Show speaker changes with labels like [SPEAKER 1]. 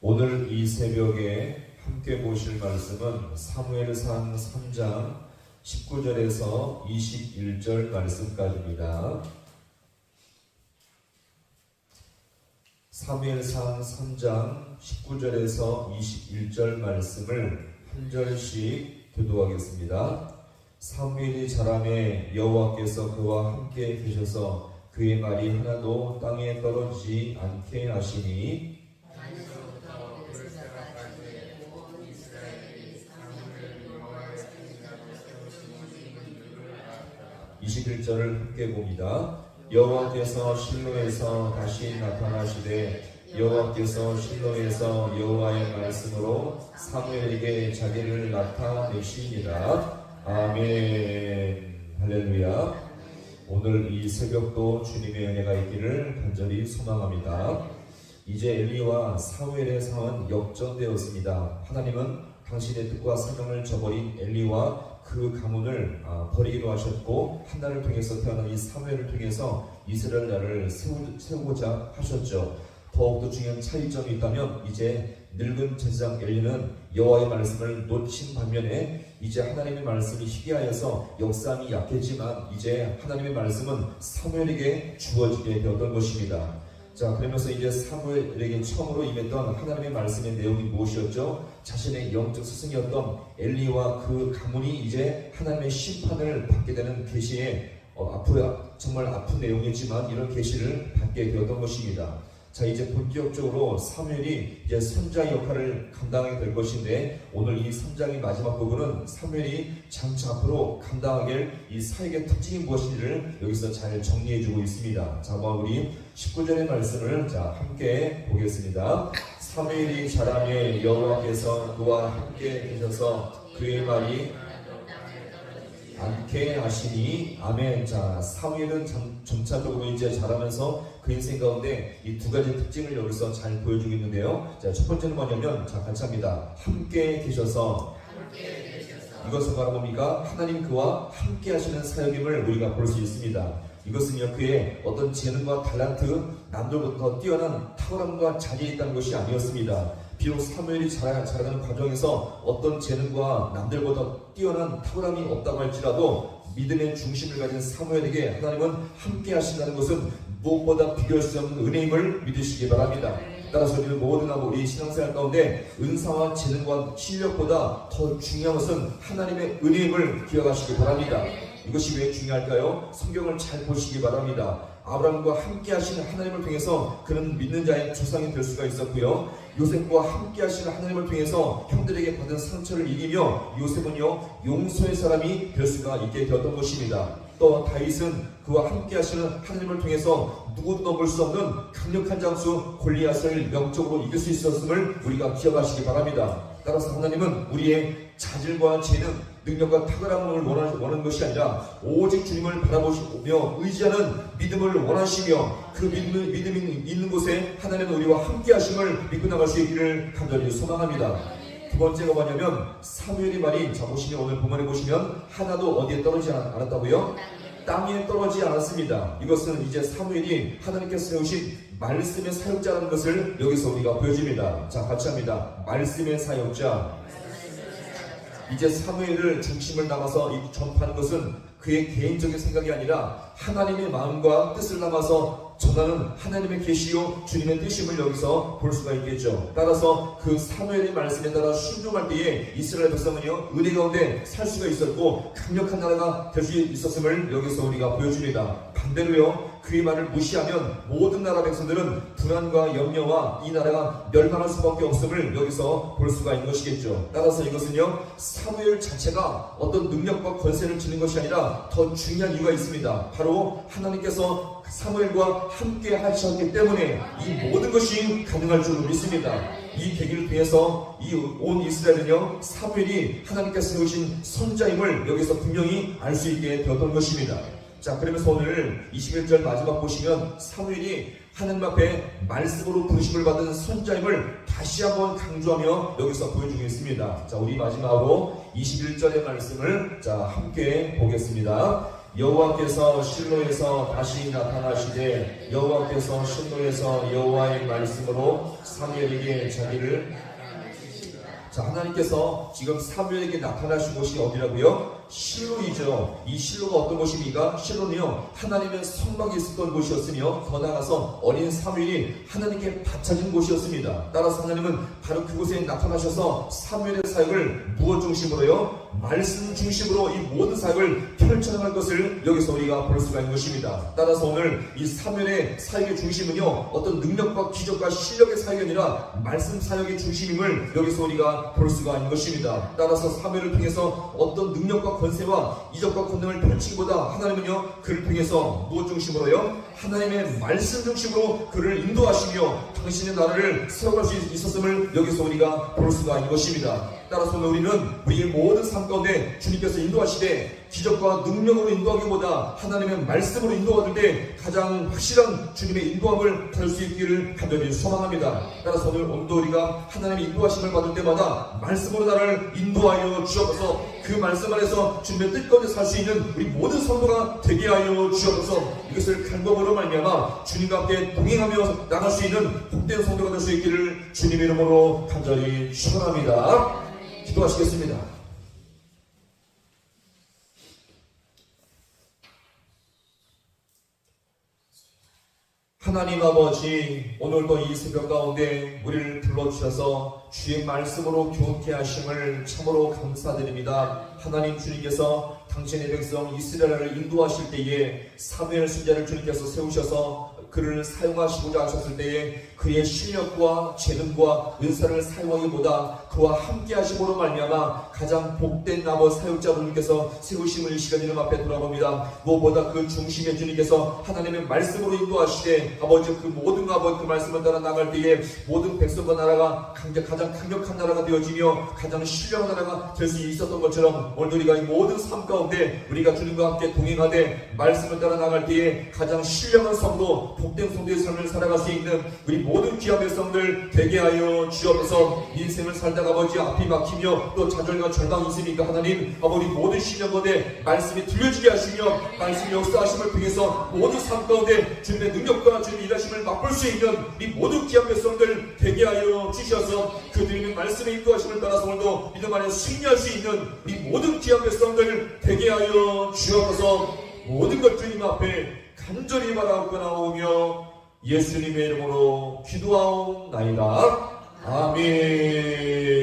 [SPEAKER 1] 오늘 이 새벽에 함께 보실 말씀은 사무엘상 3장 19절에서 21절 말씀까지입니다. 사무엘상 3장 19절에서 21절 말씀을 한 절씩 교독하겠습니다. 사무엘이 자라매 여호와께서 그와 함께 계셔서 그의 말이 하나도 땅에 떨어지지 않게 하시니 21절을 함께 봅니다. 여호와께서 실로에서 다시 나타나시되 여호와께서 실로에서 여호와의 말씀으로 사무엘에게 자기를 나타내시니라. 아멘. 할렐루야. 오늘 이 새벽도 주님의 은혜가 있기를 간절히 소망합니다. 이제 엘리와 사무엘의 상황은 역전되었습니다. 하나님은 당신의 뜻과 사명을 저버린 엘리와 그 가문을 버리기로 하셨고 한나를 통해서 태어난 이 사무엘을 통해서 이스라엘 나라를 세우고자 하셨죠. 더욱더 중요한 차이점이 있다면 이제 늙은 제사장 엘리는 여호와의 말씀을 놓친 반면에 이제 하나님의 말씀이 희귀하여서 역사함이 약했지만 이제 하나님의 말씀은 사무엘에게 주어지게 되었던 것입니다. 자, 그러면서 이제 사무엘에게 처음으로 임했던 하나님의 말씀의 내용이 무엇이었죠? 자신의 영적 스승이었던 엘리와 그 가문이 이제 하나님의 심판을 받게 되는 계시에 정말 아픈 내용이지만 이런 계시를 받게 되었던 것입니다. 자, 이제 본격적으로 사무엘이 이제 선자 역할을 감당하게 될 것인데 오늘 이 3장의 마지막 부분은 사무엘이 장차 앞으로 감당하게 될 이 사역의 특징이 무엇인지를 여기서 잘 정리해주고 있습니다. 자, 한번 우리 19절의 말씀을 함께 보겠습니다. 사무엘이 자라매 여호와께서 그와 함께 계셔서 그의 말이 않게 하시니. 아멘. 자, 사무엘은 점차적으로 이제 자라면서 그 인생 가운데 이 두 가지 특징을 여기서 잘 보여주고 있는데요. 자, 첫 번째는 뭐냐면, 자, 같이 합니다. 함께 계셔서. 이것은 바로 뭡니까? 하나님 그와 함께 하시는 사역임을 우리가 볼 수 있습니다. 이것은요, 그의 어떤 재능과 탤런트, 남들보다 뛰어난 탁월함과 자리에 있다는 것이 아니었습니다. 비록 사무엘이 자라가는 과정에서 어떤 재능과 남들보다 뛰어난 탁월함이 없다고 할지라도 믿음의 중심을 가진 사무엘에게 하나님은 함께 하신다는 것은 무엇보다 비교할 수 없는 은혜임을 믿으시기 바랍니다. 따라서 우리 모두가 우리 신앙생활 가운데 은사와 재능과 실력보다 더 중요한 것은 하나님의 은혜임을 기억하시기 바랍니다. 이것이 왜 중요할까요? 성경을 잘 보시기 바랍니다. 아브라함과 함께 하시는 하나님을 통해서 그는 믿는 자의 조상이 될 수가 있었고요. 요셉과 함께 하시는 하나님을 통해서 형들에게 받은 상처를 이기며 요셉은요, 용서의 사람이 될 수가 있게 되었던 것입니다. 또 다윗은 그와 함께 하시는 하나님을 통해서 누구도 넘을 수 없는 강력한 장수 골리앗을 영적으로 이길 수 있었음을 우리가 기억하시기 바랍니다. 따라서 하나님은 우리의 자질과 재능, 능력과 탁월함을 원하는 것이 아니라 오직 주님을 바라보시며 의지하는 믿음을 원하시며 그 믿음이 있는 곳에 하나님은 우리와 함께 하심을 믿고 나갈 수 있기를 간절히 소망합니다. 두 번째가 뭐냐면 사무엘의 말이, 자, 보시면 오늘 본문에 보시면 하나도 어디에 떨어지지 않았다고요? 땅에 떨어지지 않았습니다. 이것은 이제 사무엘이 하나님께서 세우신 말씀의 사역자라는 것을 여기서 우리가 보여줍니다. 자, 같이 합니다. 말씀의 사역자. 이제 사무엘을 중심을 담아서 전파하는 것은 그의 개인적인 생각이 아니라 하나님의 마음과 뜻을 담아서 전하는 하나님의 계시요 주님의 뜻임을 여기서 볼 수가 있겠죠. 따라서 그 사무엘의 말씀에 따라 순종할 때에 이스라엘 백성은요, 은혜 가운데 살 수가 있었고 강력한 나라가 될 수 있었음을 여기서 우리가 보여줍니다. 반대로요, 그의 말을 무시하면 모든 나라 백성들은 불안과 염려와 이 나라가 멸망할 수밖에 없음을 여기서 볼 수가 있는 것이겠죠. 따라서 이것은요, 사무엘 자체가 어떤 능력과 권세를 지닌 것이 아니라 더 중요한 이유가 있습니다. 바로 하나님께서 사무엘과 함께 하셨기 때문에 이 모든 것이 가능할 줄 믿습니다. 이 계기를 통해서 이 온 이스라엘은요, 사무엘이 하나님께서 세우신 선자임을 여기서 분명히 알 수 있게 되었던 것입니다. 자, 그러면서 오늘 21절 마지막 보시면 사무엘이 하나님 앞에 말씀으로 부르심을 받은 선자임을 다시 한번 강조하며 여기서 보여주고 있습니다. 자, 우리 마지막으로 21절의 말씀을 함께 보겠습니다. 여호와께서 실로에서 다시 나타나시되 여호와께서 실로에서 여호와의 말씀으로 사무엘에게 자기를 하나님께서 지금 사무엘에게 나타나신 곳이 어디라고요? 실로이죠. 이 실로가 어떤 곳입니까? 실로는요, 하나님의 성막이 있었던 곳이었으며 더 나아가서 어린 사무엘이 하나님께 바쳐진 곳이었습니다. 따라서 하나님은 바로 그곳에 나타나셔서 사무엘의 사역을 무엇 중심으로요? 말씀 중심으로 이 모든 사역을 펼쳐나갈 것을 여기서 우리가 볼 수가 있는 것입니다. 따라서 오늘 이 사무엘의 사역의 중심은요, 어떤 능력과 기적과 실력의 사역이 아니라 말씀 사역의 중심임을 여기서 우리가 볼 수가 있는 것입니다. 따라서 사무엘을 통해서 어떤 능력과 권세와 이적과 권능을 펼치기보다 하나님은요, 그를 통해서 무엇 중심으로요? 하나님의 말씀 중심으로 그를 인도하시며 당신의 나라를 세워갈 수 있었음을 여기서 우리가 볼 수가 있는 것입니다. 따라서 오늘 우리는 우리의 모든 삶 가운데 주님께서 인도하시되 기적과 능력으로 인도하기보다 하나님의 말씀으로 인도받을 때 가장 확실한 주님의 인도함을 받을 수 있기를 간절히 소망합니다. 따라서 오늘 우리가 하나님의 인도하심을 받을 때마다 말씀으로 나를 인도하여 주옵소서. 그 말씀 안에서 주님의 뜻 가운데 살 수 있는 우리 모든 성도가 되게 하여 주옵소서. 이것을 간법으로 말미암아 주님과 함께 동행하며 나갈 수 있는 복된 성도가 될 수 있기를 주님의 이름으로 간절히 축원합니다. 기도하시겠습니다. 하나님 아버지, 오늘도 이 새벽 가운데 우리를 불러주셔서 주의 말씀으로 교훈케 하심을 참으로 감사드립니다. 하나님, 주님께서 당신의 백성 이스라엘을 인도하실 때에 사무엘 선지자를 주님께서 세우셔서 그를 사용하시고자 하셨을 때에 그의 실력과 재능과 은사를 사용하기보다 그와 함께 하심으로 말미암아 가장 복된 나머 사역자로 주님께서 세우심을 이 시간 이름 앞에 돌아봅니다. 무엇보다 그 중심에 주님께서 하나님의 말씀으로 인도하시되 아버지 그 모든 아버지 그 말씀을 따라 나갈 때에 모든 백성과 나라가 가장 강력한 나라가 되어지며 가장 신령한 나라가 될 수 있었던 것처럼 오늘 우리가 이 모든 삶 가운데 우리가 주님과 함께 동행하되 말씀을 따라 나갈 때에 가장 신령한 성도 복된 성도의 삶을 살아갈 수 있는 우리 모든 귀한 백성들 되게 하여 주옵소서. 인생을 살다가 아버지 앞이 막히며 또 좌절과 절망이 있으니까 하나님 아버지 모든 신령 가운데 말씀이 들려지게 하시며 말씀 역사하심을 통해서 모든 삶 가운데 주님의 능력과 주님의 일하심을 맛볼 수 있는 이 모든 귀한 백성들 되게 하여 주셔서 그들의 말씀의 인도하심을 따라서 오늘도 믿음 안에 승리할 수 있는 이 모든 귀한 백성들 되게 하여 주옵소서. 모든 것 주님 앞에 간절히 바라옵나오며 예수님의 이름으로 기도하옵나이다. 아멘.